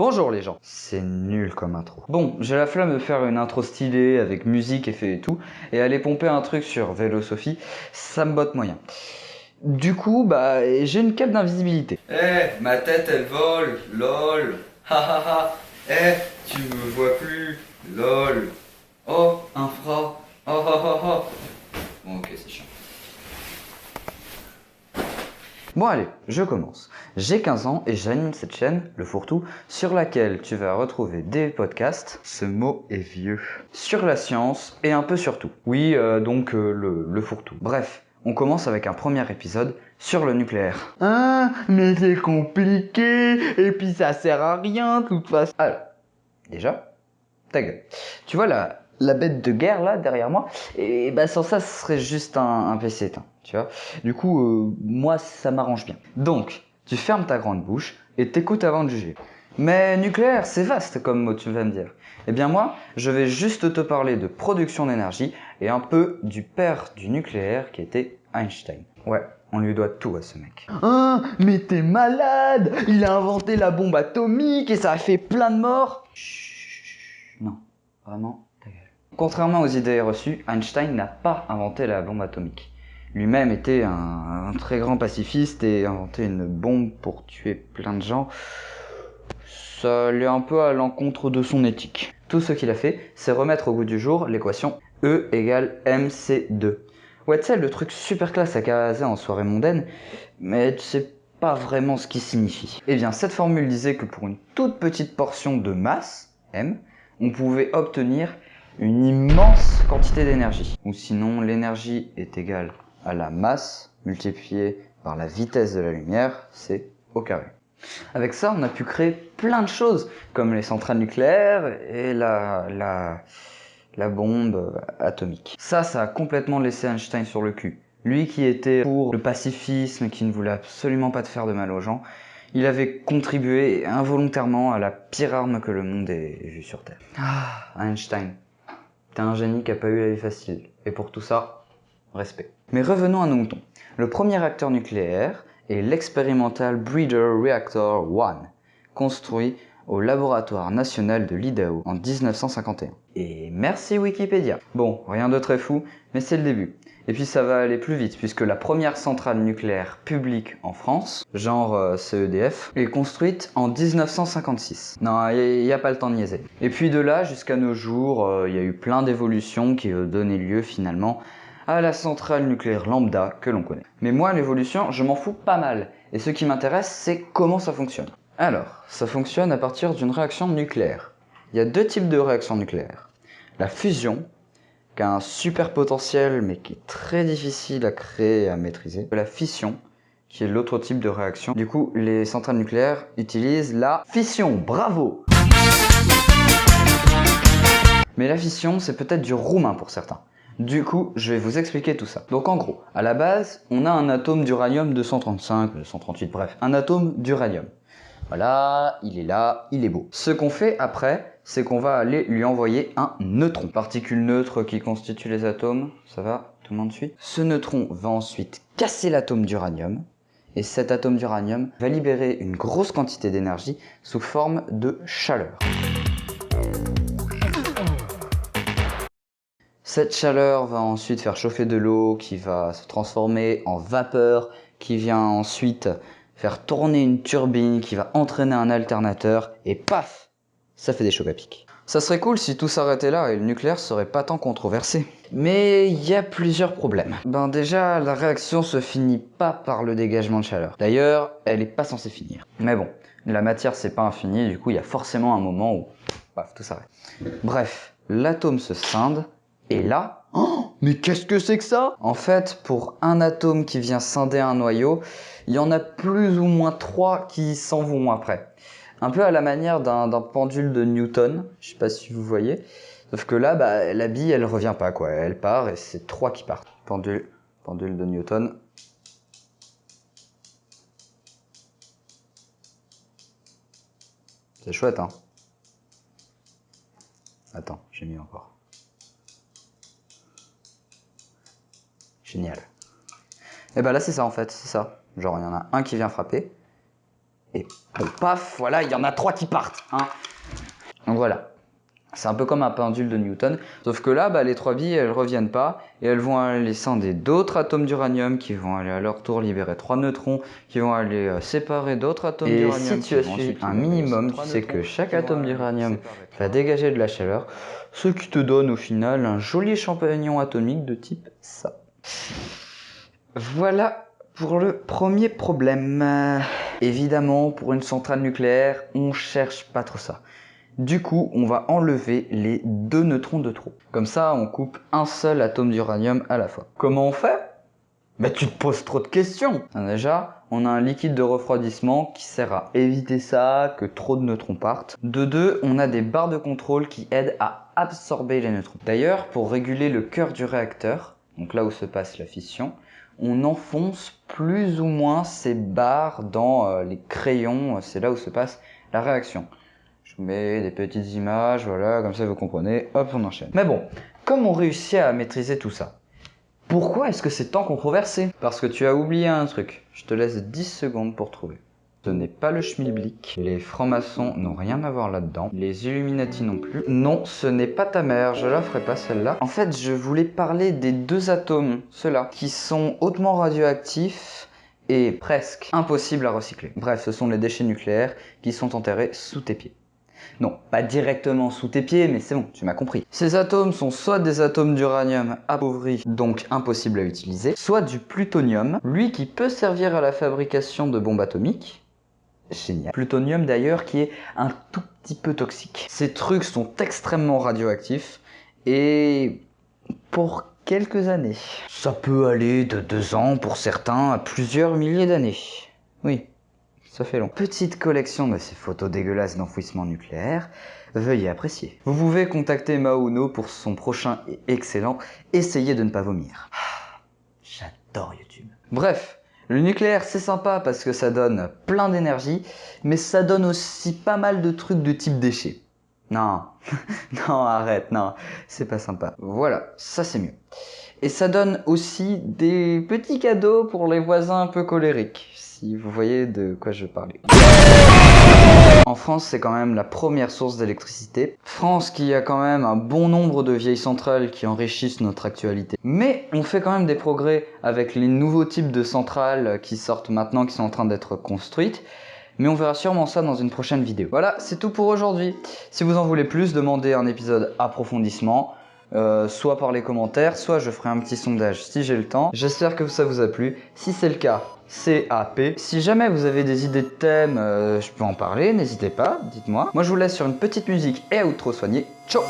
Bonjour les gens. C'est nul comme intro. Bon, j'ai la flemme de faire une intro stylée avec musique, effets et tout, et aller pomper un truc sur Vélosophie, ça me botte moyen. Du coup, j'ai une cape d'invisibilité. Ma tête elle vole, lol, ha ha ha. Tu me vois plus, lol. Oh, infra, oh oh oh oh. Bon ok, c'est chiant. Bon allez, je commence. J'ai 15 ans et j'anime cette chaîne, Le Fourre-Tout, sur laquelle tu vas retrouver des podcasts, ce mot est vieux, sur la science et un peu sur tout. Oui, le Fourre-Tout. Bref, on commence avec un premier épisode sur le nucléaire. Ah, mais c'est compliqué, et puis ça sert à rien de toute façon. Alors, déjà, ta gueule. Tu vois la bête de guerre là derrière moi, et sans ça ce serait juste un PC éteint, tu vois. Du coup, moi ça m'arrange bien. Donc, tu fermes ta grande bouche et t'écoutes avant de juger. Mais nucléaire, c'est vaste comme mot, tu vas me dire. Eh bien moi, je vais juste te parler de production d'énergie et un peu du père du nucléaire qui était Einstein. Ouais, on lui doit tout à ce mec. Ah, mais t'es malade! Il a inventé la bombe atomique et ça a fait plein de morts! Chut, non, vraiment, ta gueule. Contrairement aux idées reçues, Einstein n'a pas inventé la bombe atomique. Lui-même était un très grand pacifiste et inventé une bombe pour tuer plein de gens. Ça allait un peu à l'encontre de son éthique. Tout ce qu'il a fait, c'est remettre au goût du jour l'équation E égale mc2. Ouais, tu sais, le truc super classe à caser en soirée mondaine, mais tu sais pas vraiment ce qu'il signifie. Eh bien, cette formule disait que pour une toute petite portion de masse, m, on pouvait obtenir une immense quantité d'énergie. Ou sinon, l'énergie est égale à la masse multipliée par la vitesse de la lumière, c'est au carré. Avec ça, on a pu créer plein de choses, comme les centrales nucléaires et la bombe atomique. Ça a complètement laissé Einstein sur le cul. Lui qui était pour le pacifisme, qui ne voulait absolument pas de faire de mal aux gens, il avait contribué involontairement à la pire arme que le monde ait vue sur Terre. Ah, Einstein, t'es un génie qui a pas eu la vie facile. Et pour tout ça, respect. Mais revenons à nos moutons. Le premier réacteur nucléaire est l'Experimental Breeder Reactor 1, construit au laboratoire national de l'Idaho en 1951. Et merci Wikipédia. Bon, rien de très fou, mais c'est le début. Et puis ça va aller plus vite, puisque la première centrale nucléaire publique en France, genre CEDF, est construite en 1956. Non, il n'y a pas le temps de niaiser. Et puis de là, jusqu'à nos jours, il y a eu plein d'évolutions qui ont donné lieu finalement à la centrale nucléaire lambda que l'on connaît. Mais moi, l'évolution, je m'en fous pas mal. Et ce qui m'intéresse, c'est comment ça fonctionne. Alors, ça fonctionne à partir d'une réaction nucléaire. Il y a deux types de réactions nucléaires. La fusion, qui a un super potentiel, mais qui est très difficile à créer et à maîtriser. La fission, qui est l'autre type de réaction. Du coup, les centrales nucléaires utilisent la fission. Bravo! Mais la fission, c'est peut-être du roumain pour certains. Du coup, je vais vous expliquer tout ça. Donc en gros, à la base, on a un atome d'uranium 235, 238, bref, un atome d'uranium. Voilà, il est là, il est beau. Ce qu'on fait après, c'est qu'on va aller lui envoyer un neutron. Particule neutre qui constitue les atomes, ça va? Tout le monde suit? Ce neutron va ensuite casser l'atome d'uranium, et cet atome d'uranium va libérer une grosse quantité d'énergie sous forme de chaleur. Cette chaleur va ensuite faire chauffer de l'eau qui va se transformer en vapeur qui vient ensuite faire tourner une turbine qui va entraîner un alternateur et paf, ça fait des chocs à pic. Ça serait cool si tout s'arrêtait là et le nucléaire serait pas tant controversé. Mais il y a plusieurs problèmes. Déjà, la réaction se finit pas par le dégagement de chaleur. D'ailleurs, elle est pas censée finir. Mais bon, la matière c'est pas infini, du coup il y a forcément un moment où paf, tout s'arrête. Bref, l'atome se scinde. Et là, oh, mais qu'est-ce que c'est que ça? En fait, pour un atome qui vient scinder un noyau, il y en a plus ou moins 3 qui s'en vont après. Un peu à la manière d'un pendule de Newton, je sais pas si vous voyez. Sauf que là, la bille, elle revient pas, quoi. Elle part et c'est 3 qui partent. Pendule de Newton. C'est chouette, hein? Attends, j'ai mis encore. Génial. Et là c'est ça en fait, c'est ça. Genre il y en a un qui vient frapper, et bon, paf, voilà, il y en a 3 qui partent. Hein. Donc voilà. C'est un peu comme un pendule de Newton, sauf que là, les 3 billes, elles reviennent pas, et elles vont aller scinder d'autres atomes d'uranium qui vont aller à leur tour libérer 3 neutrons, qui vont aller séparer d'autres atomes d'uranium. Et si tu as suivi un minimum, tu sais que chaque atome d'uranium va dégager de la chaleur, ce qui te donne au final un joli champignon atomique de type ça. Voilà pour le premier problème. Évidemment, pour une centrale nucléaire, on cherche pas trop ça. Du coup, on va enlever les 2 neutrons de trop. Comme ça, on coupe un seul atome d'uranium à la fois. Comment on fait? Tu te poses trop de questions. Déjà, on a un liquide de refroidissement qui sert à éviter ça, que trop de neutrons partent. De 2, on a des barres de contrôle qui aident à absorber les neutrons. D'ailleurs, pour réguler le cœur du réacteur, donc là où se passe la fission, on enfonce plus ou moins ces barres dans les crayons, c'est là où se passe la réaction. Je vous mets des petites images, voilà, comme ça vous comprenez, hop, on enchaîne. Mais bon, comme on réussit à maîtriser tout ça, pourquoi est-ce que c'est tant controversé? Parce que tu as oublié un truc, je te laisse 10 secondes pour trouver. Ce n'est pas le schmilblick, les francs-maçons n'ont rien à voir là-dedans, les Illuminati non plus. Non, ce n'est pas ta mère, je la ferai pas celle-là. En fait, je voulais parler des 2 atomes, ceux-là, qui sont hautement radioactifs et presque impossibles à recycler. Bref, ce sont les déchets nucléaires qui sont enterrés sous tes pieds. Non, pas directement sous tes pieds, mais c'est bon, tu m'as compris. Ces atomes sont soit des atomes d'uranium appauvris, donc impossibles à utiliser, soit du plutonium, lui qui peut servir à la fabrication de bombes atomiques. Génial. Plutonium d'ailleurs qui est un tout petit peu toxique. Ces trucs sont extrêmement radioactifs et pour quelques années. Ça peut aller de 2 ans pour certains à plusieurs milliers d'années. Oui. Ça fait long. Petite collection de ces photos dégueulasses d'enfouissement nucléaire, veuillez apprécier. Vous pouvez contacter Maono pour son prochain et excellent Essayez de ne pas vomir. J'adore YouTube. Bref, le nucléaire c'est sympa parce que ça donne plein d'énergie, mais ça donne aussi pas mal de trucs de type déchets. Non, non arrête, non, c'est pas sympa. Voilà, ça c'est mieux. Et ça donne aussi des petits cadeaux pour les voisins un peu colériques. Si vous voyez de quoi je parlais. En France, c'est quand même la première source d'électricité. France qui a quand même un bon nombre de vieilles centrales qui enrichissent notre actualité. Mais on fait quand même des progrès avec les nouveaux types de centrales qui sortent maintenant, qui sont en train d'être construites. Mais on verra sûrement ça dans une prochaine vidéo. Voilà, c'est tout pour aujourd'hui. Si vous en voulez plus, demandez un épisode approfondissement. Soit par les commentaires, soit je ferai un petit sondage si j'ai le temps. J'espère que ça vous a plu. Si c'est le cas, CAP. Si jamais vous avez des idées de thèmes, je peux en parler, n'hésitez pas, dites-moi. Moi je vous laisse sur une petite musique et outro soigné. Ciao!